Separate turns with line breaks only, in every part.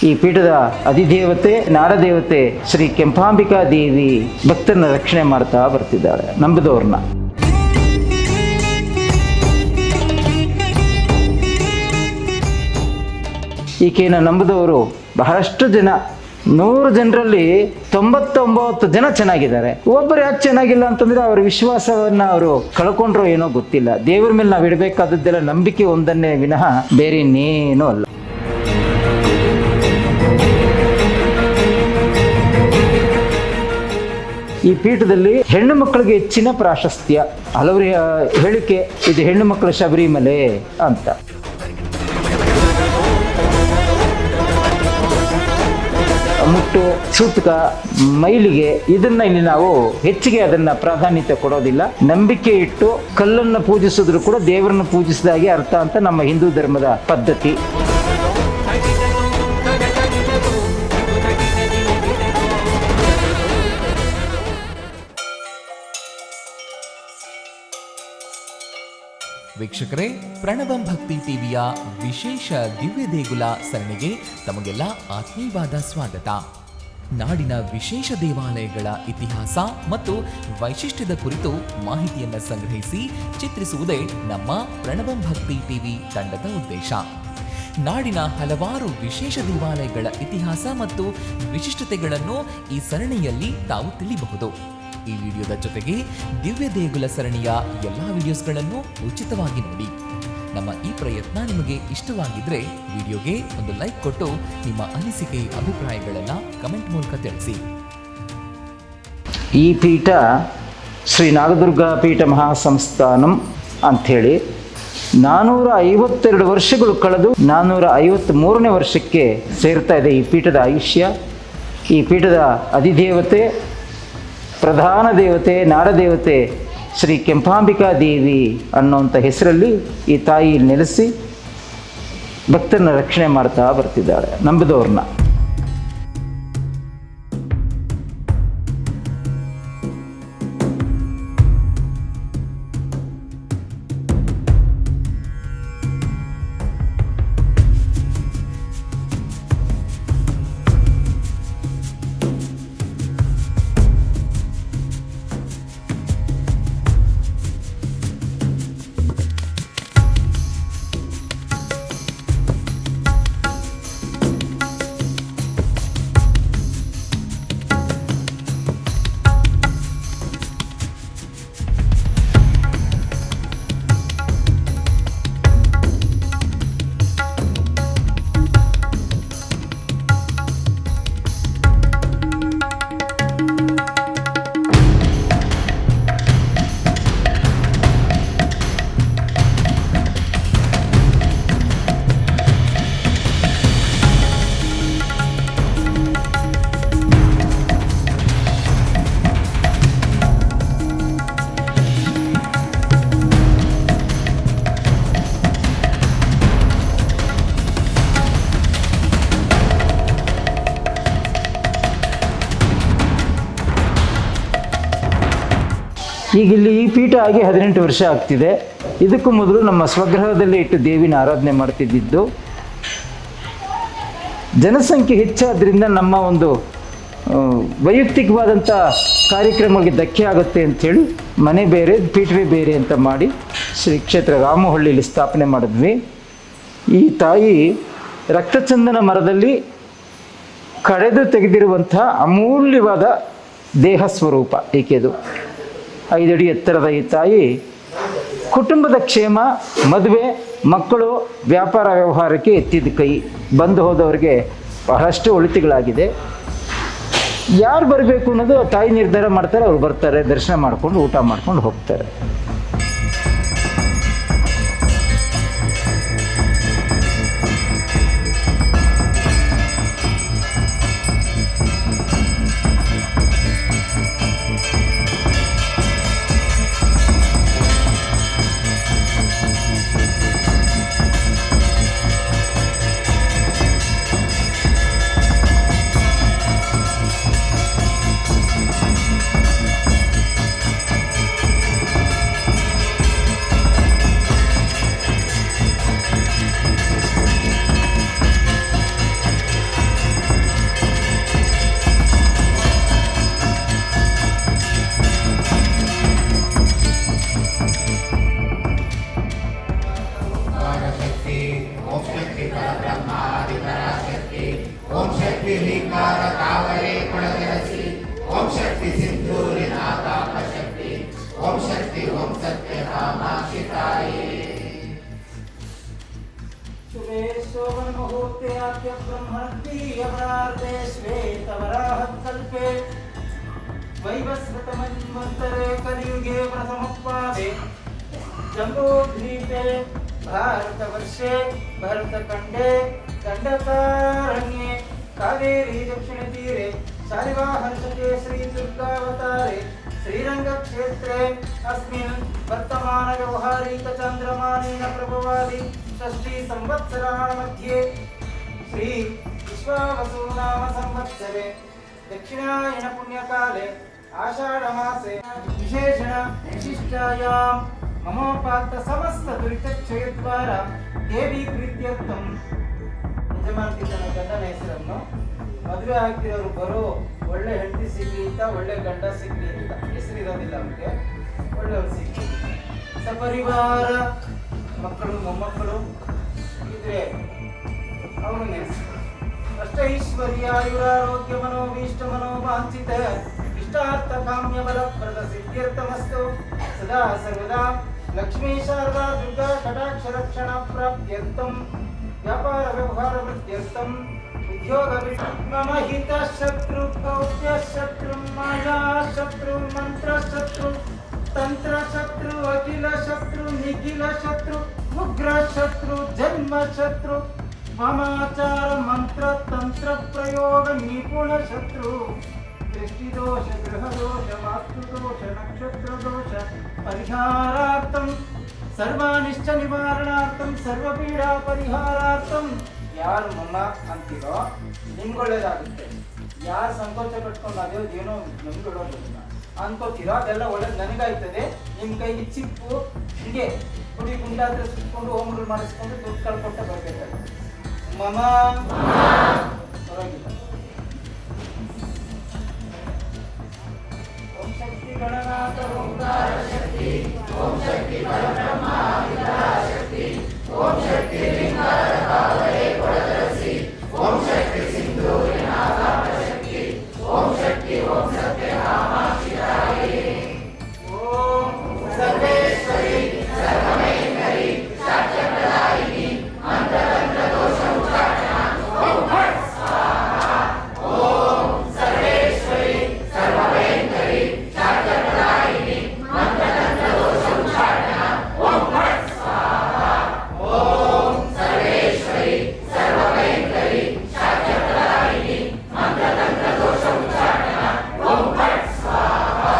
ಈ ಪೀಠದ ಅಧಿದೇವತೆ ನಾಡದೇವತೆ ಶ್ರೀ ಕೆಂಪಾಂಬಿಕಾ ದೇವಿ ಭಕ್ತರನ್ನ ರಕ್ಷಣೆ ಮಾಡ್ತಾ ಬರ್ತಿದ್ದಾಳೆ ನಂಬಿದವ್ರನ್ನ. ಈಕೆಯನ್ನು ನಂಬಿದವರು ಬಹಳಷ್ಟು ಜನ, 100 ಜನರಲ್ಲಿ 99 ಜನ ಚೆನ್ನಾಗಿದ್ದಾರೆ. ಒಬ್ಬರು ಯಾಕೆ ಚೆನ್ನಾಗಿಲ್ಲ ಅಂತಂದ್ರೆ ಅವರ ವಿಶ್ವಾಸವನ್ನ ಅವರು ಕಳ್ಕೊಂಡ್ರೋ ಏನೋ ಗೊತ್ತಿಲ್ಲ. ದೇವರ ಮೇಲೆ ನಾವು ಇಡಬೇಕಾದದ್ದೆಲ್ಲ ನಂಬಿಕೆ ಒಂದನ್ನೇ ವಿನಃ ಬೇರೆ ಇನ್ನೇನೂ ಅಲ್ಲ. ಈ ಪೀಠದಲ್ಲಿ ಹೆಣ್ಣು ಮಕ್ಕಳಿಗೆ ಹೆಚ್ಚಿನ ಪ್ರಾಶಸ್ತ್ಯ. ಹಲವರು ಹೇಳಿಕೆ ಇದು ಹೆಣ್ಣು ಮಕ್ಕಳ ಶಬರಿಮಲೆ ಅಂತ. ಮುಟ್ಟು, ಸೂತಕ, ಮೈಲಿಗೆ ಇದನ್ನ ಇಲ್ಲಿ ನಾವು ಹೆಚ್ಚಿಗೆ ಅದನ್ನ ಪ್ರಾಧಾನ್ಯತೆ ಕೊಡೋದಿಲ್ಲ. ನಂಬಿಕೆ ಇಟ್ಟು ಕಲ್ಲನ್ನು ಪೂಜಿಸಿದ್ರು ಕೂಡ ದೇವರನ್ನು ಪೂಜಿಸಿದಾಗೆ ಅರ್ಥ ಅಂತ ನಮ್ಮ ಹಿಂದೂ ಧರ್ಮದ ಪದ್ಧತಿ.
ವೀಕ್ಷಕರೇ, ಪ್ರಣವಂ ಭಕ್ತಿ ಟಿವಿಯ ವಿಶೇಷ ದಿವ್ಯ ದೇಗುಲ ಸರಣಿಗೆ ತಮಗೆಲ್ಲ ಆತ್ಮೀಯವಾದ ಸ್ವಾಗತ. ನಾಡಿನ ವಿಶೇಷ ದೇವಾಲಯಗಳ ಇತಿಹಾಸ ಮತ್ತು ವೈಶಿಷ್ಟ್ಯದ ಕುರಿತು ಮಾಹಿತಿಯನ್ನು ಸಂಗ್ರಹಿಸಿ ಚಿತ್ರಿಸುವುದೇ ನಮ್ಮ ಪ್ರಣವಂ ಭಕ್ತಿ ಟಿವಿ ತಂಡದ ಉದ್ದೇಶ. ನಾಡಿನ ಹಲವಾರು ವಿಶೇಷ ದೇವಾಲಯಗಳ ಇತಿಹಾಸ ಮತ್ತು ವಿಶಿಷ್ಟತೆಗಳನ್ನು ಈ ಸರಣಿಯಲ್ಲಿ ತಾವು ತಿಳಿಯಬಹುದು. ಈ ವಿಡಿಯೋದ ಜೊತೆಗೆ ದಿವ್ಯ ದೇಗುಲ ಸರಣಿಯ ಎಲ್ಲಾ ವಿಡಿಯೋಸ್ಗಳನ್ನು ಉಚಿತವಾಗಿ ನೋಡಿ. ನಮ್ಮ ಈ ಪ್ರಯತ್ನ ನಿಮಗೆ ಇಷ್ಟವಾಗಿದ್ರೆ ವಿಡಿಯೋಗೆ ಒಂದು ಲೈಕ್ ಕೊಟ್ಟು ನಿಮ್ಮ ಅನಿಸಿಕೆ ಅಭಿಪ್ರಾಯಗಳನ್ನು ಕಮೆಂಟ್ ಮೂಲಕ ತಿಳಿಸಿ.
ಈ ಪೀಠ ಶ್ರೀ ನಾಗದುರ್ಗಾ ಪೀಠ ಮಹಾಸಂಸ್ಥಾನಂ ಅಂಥೇಳಿ 452 ವರ್ಷಗಳು ಕಳೆದು 453ನೇ ವರ್ಷಕ್ಕೆ ಸೇರ್ತಾ ಇದೆ ಈ ಪೀಠದ ಆಯುಷ್ಯ. ಈ ಪೀಠದ ಅಧಿದೇವತೆ, ಪ್ರಧಾನ ದೇವತೆ, ನಾಡದೇವತೆ ಶ್ರೀ ಕೆಂಪಾಂಬಿಕಾ ದೇವಿ ಅನ್ನೋಂಥ ಹೆಸರಲ್ಲಿ ಈ ತಾಯಿ ನೆಲೆಸಿ ಭಕ್ತರನ್ನ ರಕ್ಷಣೆ ಮಾಡ್ತಾ ಬರ್ತಿದ್ದಾಳೆ ನಂಬಿದವ್ರನ್ನ. ಈಗ ಇಲ್ಲಿ ಈ ಪೀಠ ಆಗಿ 18 ವರ್ಷ ಆಗ್ತಿದೆ. ಇದಕ್ಕೂ ಮೊದಲು ನಮ್ಮ ಸ್ವಗ್ರಹದಲ್ಲಿ ಇಟ್ಟು ದೇವಿನ ಆರಾಧನೆ ಮಾಡ್ತಿದ್ದಿದ್ದು. ಜನಸಂಖ್ಯೆ ಹೆಚ್ಚಾದ್ರಿಂದ ನಮ್ಮ ಒಂದು ವೈಯಕ್ತಿಕವಾದಂಥ ಕಾರ್ಯಕ್ರಮಗಳಿಗೆ ಧಕ್ಕೆ ಆಗುತ್ತೆ ಅಂಥೇಳಿ ಮನೆ ಬೇರೆ ಪೀಠವೇ ಬೇರೆ ಅಂತ ಮಾಡಿ ಶ್ರೀ ಕ್ಷೇತ್ರ ರಾಮಹಳ್ಳಿಯಲ್ಲಿ ಸ್ಥಾಪನೆ ಮಾಡಿದ್ವಿ. ಈ ತಾಯಿ ರಕ್ತಚಂದನ ಮರದಲ್ಲಿ ಕಡೆದು ತೆಗೆದಿರುವಂಥ ಅಮೂಲ್ಯವಾದ ದೇಹ ಸ್ವರೂಪ ಈಕೆದು. 5 ಅಡಿ ಎತ್ತರದ ಈ ತಾಯಿ ಕುಟುಂಬದ ಕ್ಷೇಮ, ಮದುವೆ, ಮಕ್ಕಳು, ವ್ಯಾಪಾರ ವ್ಯವಹಾರಕ್ಕೆ ಎತ್ತಿದ ಕೈ. ಬಂದು ಹೋದವರಿಗೆ ಬಹಳಷ್ಟು ಒಳಿತುಗಳಾಗಿದೆ. ಯಾರು ಬರಬೇಕು ಅನ್ನೋದು ತಾಯಿ ನಿರ್ಧಾರ ಮಾಡ್ತಾರೆ. ಅವ್ರು ಬರ್ತಾರೆ, ದರ್ಶನ ಮಾಡ್ಕೊಂಡು ಊಟ ಮಾಡ್ಕೊಂಡು ಹೋಗ್ತಾರೆ.
ಶಕ್ತಿ ಲಿಂಗಾರ ಕಾವರೆ ಕೊಡದಿರಸಿ ಓಂ ಶಕ್ತಿ ಸಿಂಧೂರಿ ನಾಗಾಪ ಶಕ್ತಿ ಓಂ ಶಕ್ತಿ ಓಂ ಸತ್ಯ ಕಾಮಾಕ್ಷಿ ತಾಯಿ
शुभे शोभन मुहूर्ते आद्य ब्रह्मणीयवरार्ते श्वेतवराहकल्पे वैवस्वतमन्वन्तरे कलियुगे प्रथमपादे जम्बूद्वीपे भारतवर्षे भरतखण्डे दण्डकारण्ये कावेरी दक्षिणतीरे शालिवाहर्षके श्रीदुर्गावतारे श्रीरङ्गक्षेत्रे अस्मिन् वर्तमानव्यवहारिकचन्द्रमानेन प्रभवादि षष्ठी संवत्सराणां मध्ये श्री विश्वावसु नाम संवत्सरे दक्षिणायन पुण्यकाले आषाढमासे विशेषण विशिष्टायां ममोपात्त समस्त दुरितक्षयद्वारा देवी प्रीत्यर्थं ಯಜಮಾನತಿ ತನ್ನ ಗಂಡನ ಹೆಸರನ್ನು ಮದುವೆ ಆಗ್ತಿರೋರು ಬರೋ ಒಳ್ಳೆ ಹೆಂಡತಿ ಸಿಗ್ಲಿ ಅಂತ ಒಳ್ಳೆ ಗಂಡ ಸಿಗ್ಲಿ ಅಂತ ಹೆಸರಿರೋದಿಲ್ಲ ಅವ್ರಿಗೆ ಒಳ್ಳೆಯವ್ರು ಸಿಗ್ಲಿ ಸಪರಿವಾರ ಮಕ್ಕಳು ಮೊಮ್ಮಕ್ಕಳು ಇದ್ರೆ ಅವನು ಅಷ್ಟೈಶ್ವರ್ಯಾಯುರಾರೋಗ್ಯ ಮನೋಭೀಷ್ಟ ಮನೋವಾಂಛಿತ ಇಷ್ಟಾರ್ಥ ಕಾಮ್ಯ ಫಲಪ್ರದ ಸಿದ್ಧ್ಯರ್ಥಮಸ್ತು ಸದಾ ಸರ್ವದಾ ಲಕ್ಷ್ಮೀ ಶಾರದಾ ದುರ್ಗಾ ಕಟಾಕ್ಷ ರಕ್ಷಣ ಪ್ರಾಪ್ತ್ಯರ್ಥಂ ವ್ಯಾಪಾರ ವ್ಯವಹಾರ ವೃದ್ಧ್ಯರ್ಥಂ ಉದ್ಯೋಗ ಮಮ ಹಿತ ಶತ್ರು ಕೌಪ್ಯ ಶತ್ರು ಮಾಯಾ ಶತ್ರು ಮಂತ್ರ ಶತ್ರು ತಂತ್ರ ಶತ್ರು ಅಖಿಲ ಶತ್ರು ನಿಖಿಲ ಶತ್ರು ಉಗ್ರ ಶತ್ರು ಜನ್ಮ ಶತ್ರು ವಾಮಾಚಾರ ಮಂತ್ರ ತಂತ್ರ ಪ್ರಯೋಗ ನಿಪುಣ ಶತ್ರು ದೃಷ್ಟಿದೋಷ ಗೃಹದೋಷ ವಾಸ್ತುದೋಷ ನಕ್ಷತ್ರ ದೋಷ ಪರಿಹಾರಾರ್ಥಂ ಸರ್ವಾನಿಷ್ಟ ನಿವಾರಣಾರ್ಥಂ ಸರ್ವಪೀಡಾ ಪರಿಹಾರಾರ್ಥಂ ಯಾರು ಮಮ್ಮ ಅಂತೀರೋ ನಿಮ್ಗೊಳ್ಳೇದಾಗುತ್ತೆ. ಯಾರು ಸಂಕೋಚ ಪಟ್ಕೊಂಡು ಅದೇ ಏನೋ ನಮ್ಗೊಳ್ಳೋದಿಲ್ಲ ಅನ್ಕೋತೀರೋ ಅದೆಲ್ಲ ಒಳ್ಳೇದು ನನಗಾಯ್ತದೆ. ನಿಮ್ಮ ಕೈಗೆ ಚಿಪ್ಪು ಹಿಂಗೆ ಕುಡಿ ಗುಂಡಾದ್ರೆ ಸುತ್ಕೊಂಡು ಹೋಮಗಳು ಮಾಡಿಸ್ಕೊಂಡು ದುಡ್ಡು ಕಳ್ಕೊಟ್ಟ ಬರ್ಬೇಕಾಗುತ್ತೆ. ಮಮ ಪರವಾಗಿಲ್ಲ. ಓಂ ಶಕ್ತಿ ಗಣನಾಥ ಓಂಕಾರ ಶಕ್ತಿ ಓಂ ಶಕ್ತಿ ಪರಬ್ರಹ್ಮ ಶಕ್ತಿ ಓಂ ಶಕ್ತಿ ಲಿಂಗಾರ ಕಾವರೆ ಕೊಡದರಸಿ ಓಂ ಶಕ್ತಿ ಸಿಂಧೂರಿ ನಾಗಾಪ ಶಕ್ತಿ ಓಂ ಶಕ್ತಿ ಓಂ ಸತ್ಯ ಕಾಮಾಕ್ಷಿ ತಾಯಿ ಓಂ ಸರ್ವೇಶ್ವರಿ ಸರ್ವಮೈಂಕರಿ ಶಾಕ್ಯಪ್ರದಾಯಿನಿ ಮಂತ್ರತಂತ್ರ ದೋಷ ಉಚ್ಚಾಟನ ಓಂ ಫಟ್ ಸ್ವಾಹಾ ಓಂ ಸರ್ವೇಶ್ವರಿ ಸರ್ವಮೈಂಕರಿ ಶಾಕ್ಯಪ್ರದಾಯಿನಿ ಮಂತ್ರತಂತ್ರ ದೋಷ ಉಚ್ಚಾಟನ ಓಂ ಫಟ್ ಸ್ವಾಹಾ ಓಂ ಸರ್ವೇಶ್ವರಿ ಸರ್ವಮೈಂಕರಿ ಶಾಕ್ಯಪ್ರದಾಯಿನಿ ಮಂತ್ರತಂತ್ರ ದೋಷ ಉಚ್ಚಾಟನ ಓಂ ಫಟ್ ಸ್ವಾಹಾ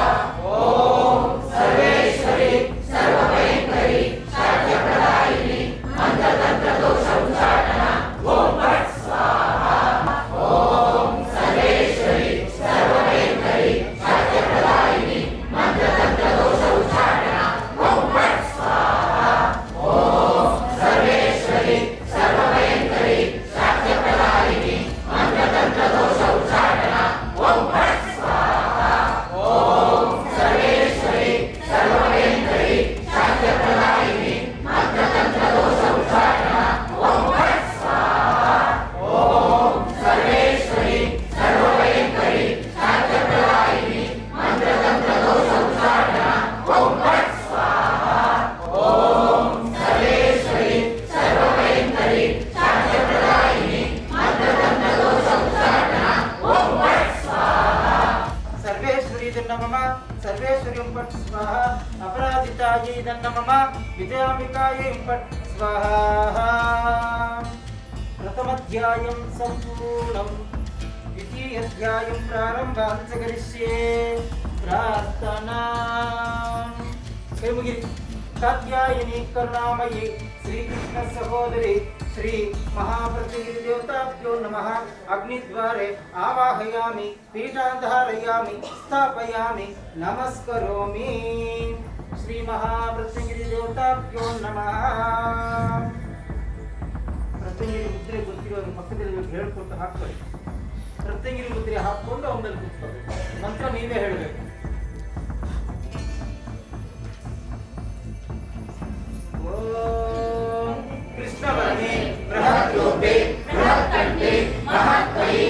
ಓಂ ಸರ್ವೇಶ್ವರಿ ಸರ್ವಮೈಂಕರಿ ಶಾಕ್ಯಪ್ರದಾಯಿನಿ ಮಂತ್ರತಂತ್ರ ದೋಷ ಉಚ್ಚಾಟನ ಓಂ ಫಟ್ ಸ್ವಾಹಾ ಓಂ ಸರ್ವೇಶ್ವರಿ ಸರ್ವಮೈಂಕರಿ ಶಾಕ್ಯಪ್ರದಾಯಿನಿ ಮಂತ್ರತಂತ್ರ ದೋಷ ಉಚ್ಚಾಟನ ಓಂ ಫಟ್ ಸ್ವಾಹಾ ಓಂ ಸರ್ವೇಶ್ವರಿ ಸರ್ವಮೈಂಕರಿ ಶಾಕ್ಯಪ್ರದಾಯಿನಿ ಮಂತ್ರತಂತ್ರ ದೋಷ ಉಚ್ಚಾಟನ ಓಂ ಫಟ್ ಸ್ವಾಹಾ ಓಂ ಸರ್ವೇಶ್ವರಿ ಸರ್ವಮೈಂಕರಿ ಶಾಕ್ಯಪ್ರದಾಯಿನಿ ಮಂತ್ರತಂತ್ರ ದೋಷ ಉಚ್ಚಾಟನ ಓಂ ಫಟ್ ಸ್ವಾಹಾ ಓಂ ಸರ್ವೇಶ್ವರಿ ಸರ್ವಮೈಂಕರಿ ಶಾಕ್ಯಪ್ರದಾಯಿನಿ ಮಂತ್ರತಂತ್ರ ದೋಷ ಉಚ್ಚಾಟನ ಓಂ ಫಟ್ ಸ್ವಾಹಾ ಓಂ ಸರ್ವೇಶ್ವರಿ ಸರ್ವಮೈಂಕರಿ ಶಾಕ್ಯಪ್ರದಾಯಿನಿ ಮಂತ್ರತಂತ್ರ ದೋಷ ಉಚ್ಚಾಟನ ಓಂ ಫಟ್ ಸ್ವಾಹಾ ಸರ್ವೇಶ್ವರಿ ನಮಃ ಸರ್ವೇಶ್ವರಿ ಫಟ್ ಸ್ವಾಹಾ ಅಪರಾಜಿತಾಯೈ ನಮಃ ವಿಜಯಾಮಿಕಾಯೈ ಫಟ್ ಸ್ವಾಹಾ ಪ್ರಥಮಾಧ್ಯಾಯಂ ಸಂಪೂರ್ಣಂ ದ್ವಿತೀಯಾಧ್ಯಾಯಂ ಪ್ರಾರಂಭಾಂತ ಕರಿಷ್ಯೆ ಪ್ರಾರ್ಥನಾ ಕೈ ಮುಗಿರಿ. ಕಾತ್ಯಾಯಿನಿ ಕರುಣಾಮಯಿ ಶ್ರೀಕೃಷ್ಣ ಸಹೋದರಿ ಶ್ರೀ ಮಹಾಪ್ರತಿಗಿರಿ ದೇವತಾಭ್ಯೋ ನಮಃ ಅಗ್ನಿದ್ವಾರೆ ಆವಾಹಯಾಮಿ ಪೀಠಾಧಾರಯಾಮಿ ಸ್ಥಾಪಯಾಮಿ ನಮಸ್ಕರೋಮಿ. ಶ್ರೀ ಮಹಾಪ್ರತಿಗಿರಿ ದೇವತಾಭ್ಯೋ ನಮಃ. ಪ್ರತ್ಯಂಗಿರಿ ಮುದ್ರೆ ಗೊತ್ತಿರೋರು ಪಕ್ಕದಲ್ಲಿ ಹೇಳ್ಕೊಟ್ಟು ಹಾಕ್ಕೊಳ್ಳಿ. ಪ್ರತ್ಯಂಗಿರಿ ಮುದ್ರೆ ಹಾಕೊಂಡು ಅವನಲ್ಲಿ ಕೂತ್ಕೊಳ್ಳಿ. ಮಂತ್ರ ನೀವೇ ಹೇಳಬೇಕು. कृष्णवर्णे बृहद्रूपे बृहत्कण्ठे महत्कये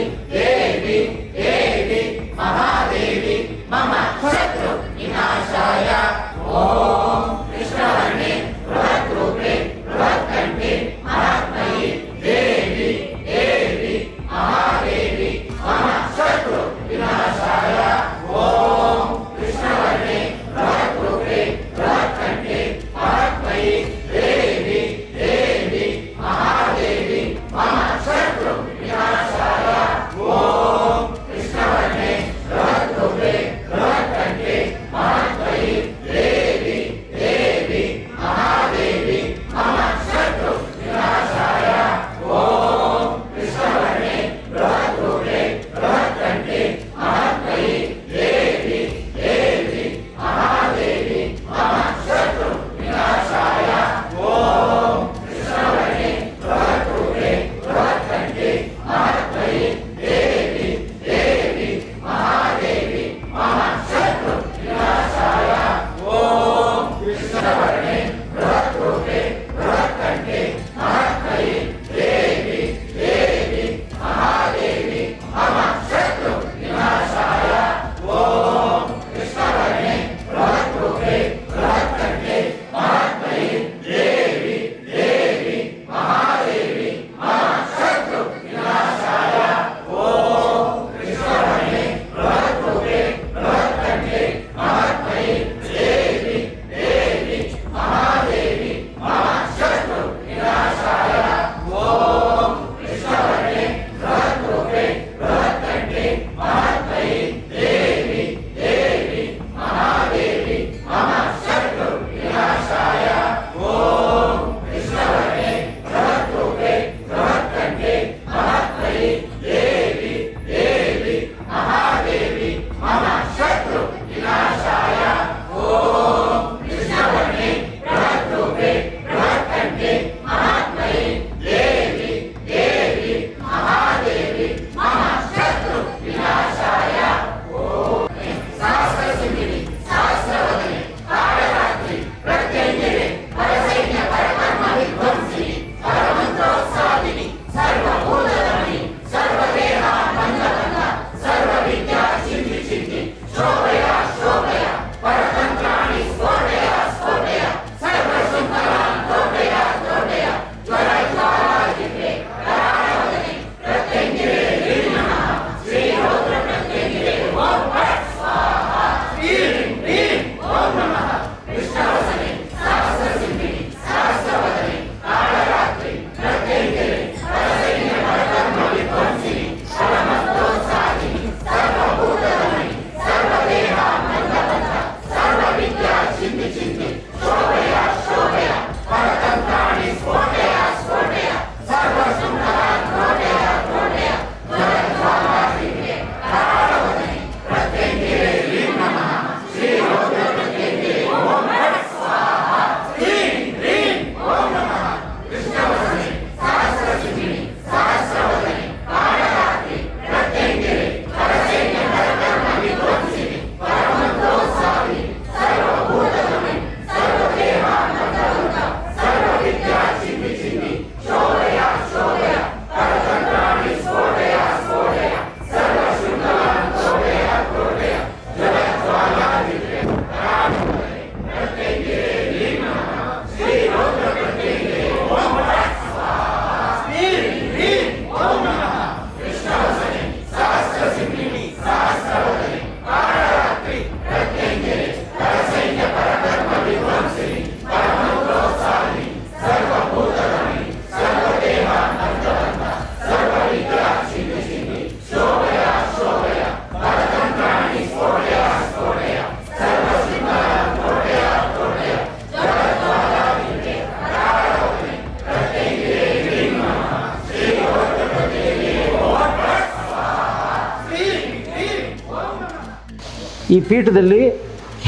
ಈ ಪೀಠದಲ್ಲಿ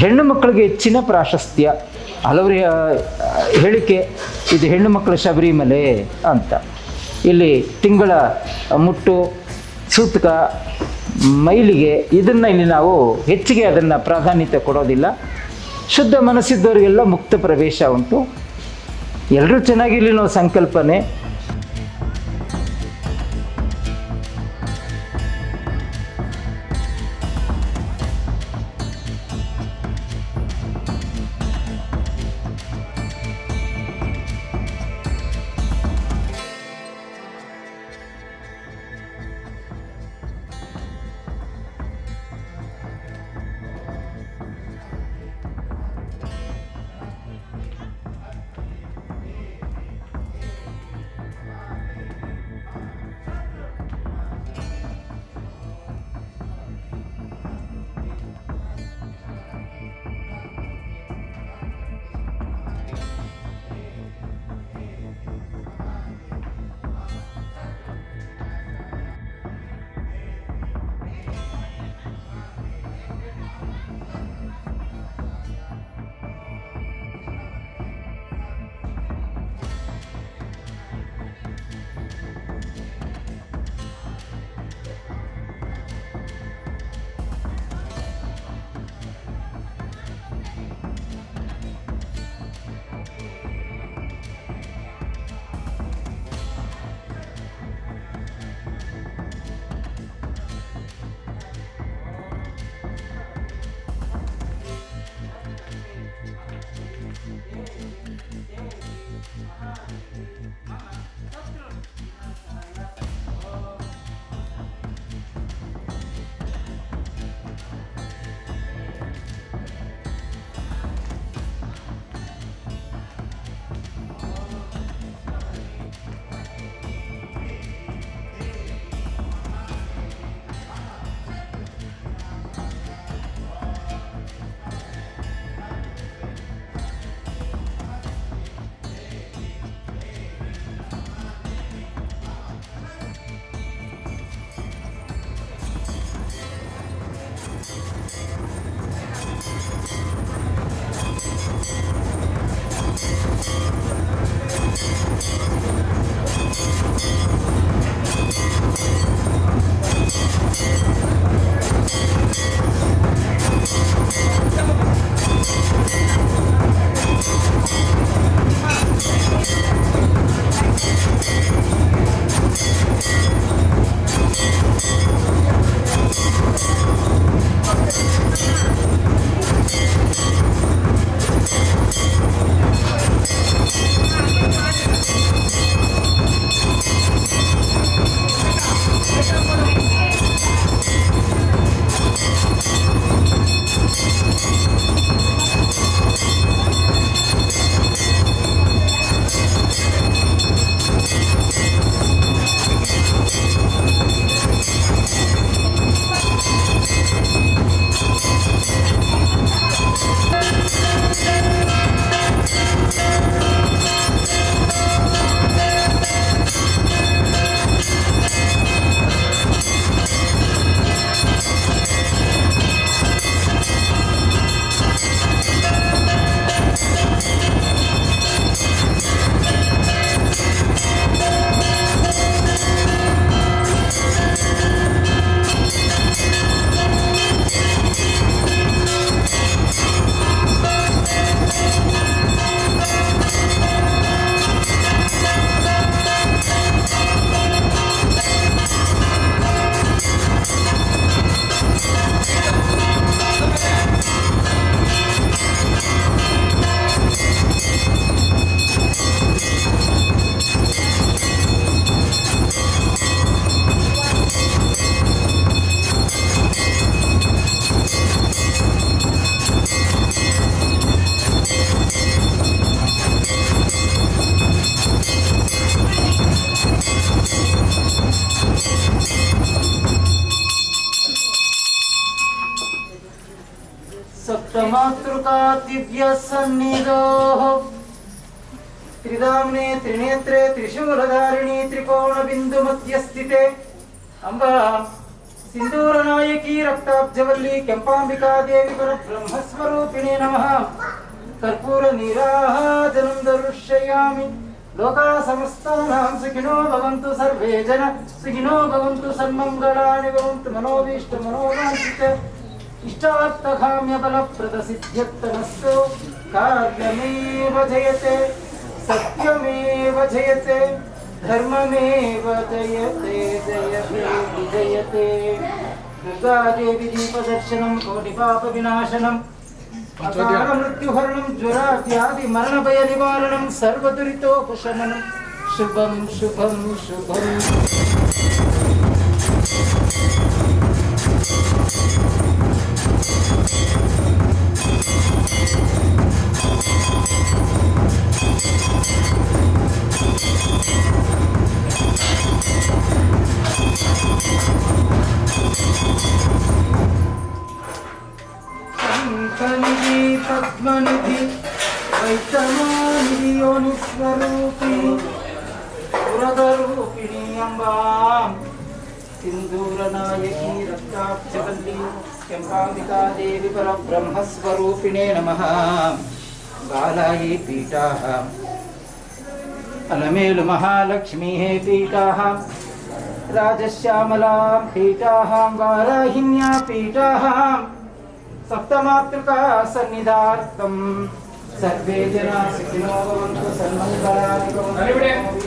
ಹೆಣ್ಣು ಮಕ್ಕಳಿಗೆ ಹೆಚ್ಚಿನ ಪ್ರಾಶಸ್ತ್ಯ. ಹಲವರು ಹೇಳಿಕೆ ಇದು ಹೆಣ್ಣು ಮಕ್ಕಳ ಶಬರಿಮಲೆ ಅಂತ. ಇಲ್ಲಿ ತಿಂಗಳ ಮುಟ್ಟು, ಸೂತಕ, ಮೈಲಿಗೆ ಇದನ್ನು ಇಲ್ಲಿ ನಾವು ಹೆಚ್ಚಿಗೆ ಅದನ್ನು ಪ್ರಾಧಾನ್ಯತೆ ಕೊಡೋದಿಲ್ಲ. ಶುದ್ಧ ಮನಸ್ಸಿದ್ದವರಿಗೆಲ್ಲ ಮುಕ್ತ ಪ್ರವೇಶ ಉಂಟು. ಎಲ್ಲರೂ ಚೆನ್ನಾಗಿರಲಿ ಅನ್ನೋ ಸಂಕಲ್ಪನೆ.
सप्तमातृका दिव्य सन्निधोः त्रिदाम्ने त्रिनेत्रे त्रिशूलधारिणी त्रिकोण बिंदु मध्य स्थिते अंबा ಸಿಂಧೂರ ನಾಯಕಿ ರಕ್ತಾಬ್ಜವಲ್ಲಿ ಕೆಂಪಾಂಬಿಕಾ ದೇವಿ ಬ್ರಹ್ಮಸ್ವರೂಪಿಣಿ ನಮಃ. ಕರ್ಪೂರ ನೀರಾಜನಂ ದರುಶ್ಯಯಾಮಿ. ಲೋಕಾ ಸಮಸ್ತಾನಾಂ ಸುಖಿನೋ ಭವಂತು ಸರ್ವೇ ಜನ ಸುಖಿನೋ ಭವಂತು ಸನ್ಮಂಗಳಾನಿ ಭವಂತು ಮನೋಭೀಷ್ಟ ಮನೋವಾಂಛಿತ ಇಷ್ಟಾರ್ಥಕಾಮ್ಯ ಫಲಪ್ರದ ಸಿದ್ಧ್ಯರ್ಥಮಸ್ತು. ಕಾರ್ಯಮೇವ ಜಯತೆ ಸತ್ಯಮೇವ ಜಯತೆ ಧರ್ಮಮೇವ ಜಯತೆ ಜಯತೆ ವಿಜಯತೆ. ದುರ್ಗಾದೇವಿ ದೀಪದರ್ಶನಂ ಕೋಟಿ ಪಾಪ ವಿನಾಶನಂ ಅಕಾಲ ಮೃತ್ಯುಹರಣಂ ಜ್ವರಾದ್ಯಾದಿ ಮರಣ ಭಯ ನಿವಾರಣಂ ಸರ್ವದುರಿತೋಪಶಮನಂ. ಶುಭಂ ಶುಭಂ ಶುಭಂ. ಶಂಖನಿಧಿ ಪದ್ಮನಿಧಿ ವೈಷ್ಣವಾನಿಧಿ ಯೋನಿಸ್ವರೂಪಿಣಿ ಪುರದರೂಪಿಣಿ ಅಂಬಾಂ. ಸಿಂಧೂರ ನಾಯಕಿ ರಕ್ತಾಬ್ಜವಲ್ಲಿ ಕೆಂಪಾಂಬಿಕಾ ದೇವಿ ಪರಬ್ರಹ್ಮಸ್ವರೂಪಿಣೇ ನಮಃ. ಬಾಲಾಯಿ ಪೀಠಾಃ ಅಲಮೇಲು ಮಹಾಲಕ್ಷ್ಮೀ ಪೀಠಾಃ ರಾಜಶ್ಯಾಮಲಾಂ ಪೀಠಾಃ ವಾರಾಹಿನ್ಯಾ ಪೀಠಾಃ. ಸಪ್ತಮಾತೃಕಾ ಸನ್ನಿಧಾರ್ಥಂ ಸರ್ವೇ ಜನಾ ಸುಖಿನೋ ಭವಂತು ಸನ್ಮಂಗಳಾನಿ ಭವಂತು.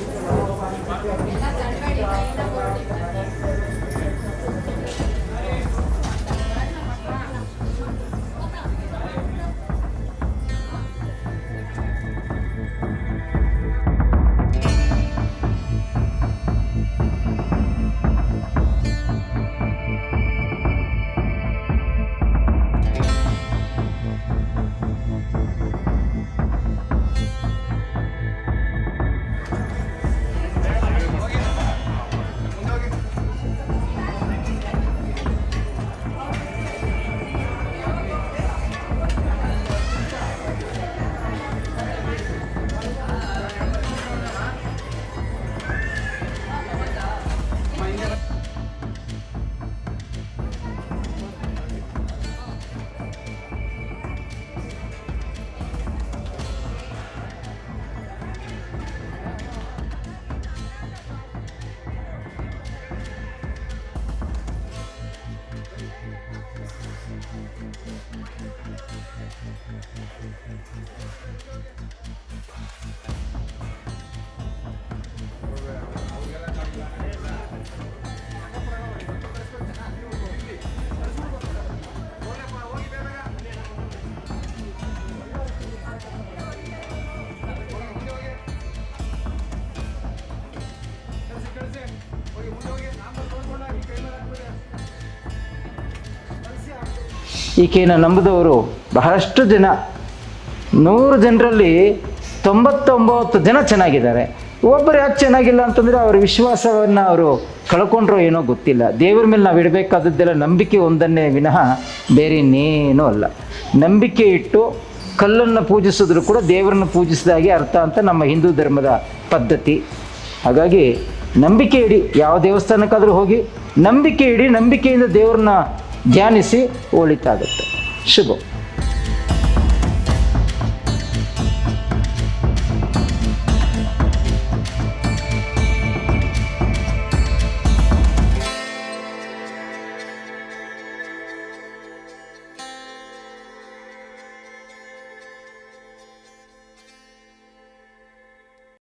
ಈಕೆಯನ್ನು ನಂಬಿದವರು ಬಹಳಷ್ಟು ಜನ, 100 ಜನರಲ್ಲಿ 99 ಜನ ಚೆನ್ನಾಗಿದ್ದಾರೆ. ಒಬ್ಬರು ಯಾಕೆ ಚೆನ್ನಾಗಿಲ್ಲ ಅಂತಂದರೆ ಅವರ ವಿಶ್ವಾಸವನ್ನು ಅವರು ಕಳ್ಕೊಂಡ್ರೋ ಏನೋ ಗೊತ್ತಿಲ್ಲ. ದೇವರ ಮೇಲೆ ನಾವು ಇಡಬೇಕಾದದ್ದೆಲ್ಲ ನಂಬಿಕೆ ಒಂದನ್ನೇ ವಿನಃ ಬೇರೆ ಇನ್ನೇನೂ ಅಲ್ಲ. ನಂಬಿಕೆ ಇಟ್ಟು ಕಲ್ಲನ್ನು ಪೂಜಿಸಿದ್ರು ಕೂಡ ದೇವರನ್ನು ಪೂಜಿಸಿದಾಗೆ ಅರ್ಥ ಅಂತ ನಮ್ಮ ಹಿಂದೂ ಧರ್ಮದ ಪದ್ಧತಿ. ಹಾಗಾಗಿ ನಂಬಿಕೆ ಇಡಿ, ಯಾವ ದೇವಸ್ಥಾನಕ್ಕಾದರೂ ಹೋಗಿ ನಂಬಿಕೆ ಇಡಿ, ನಂಬಿಕೆಯಿಂದ ದೇವ್ರನ್ನ ಧ್ಯಾನಿಸಿ ಒಳಿತಾಗುತ್ತೆ. ಶುಭ.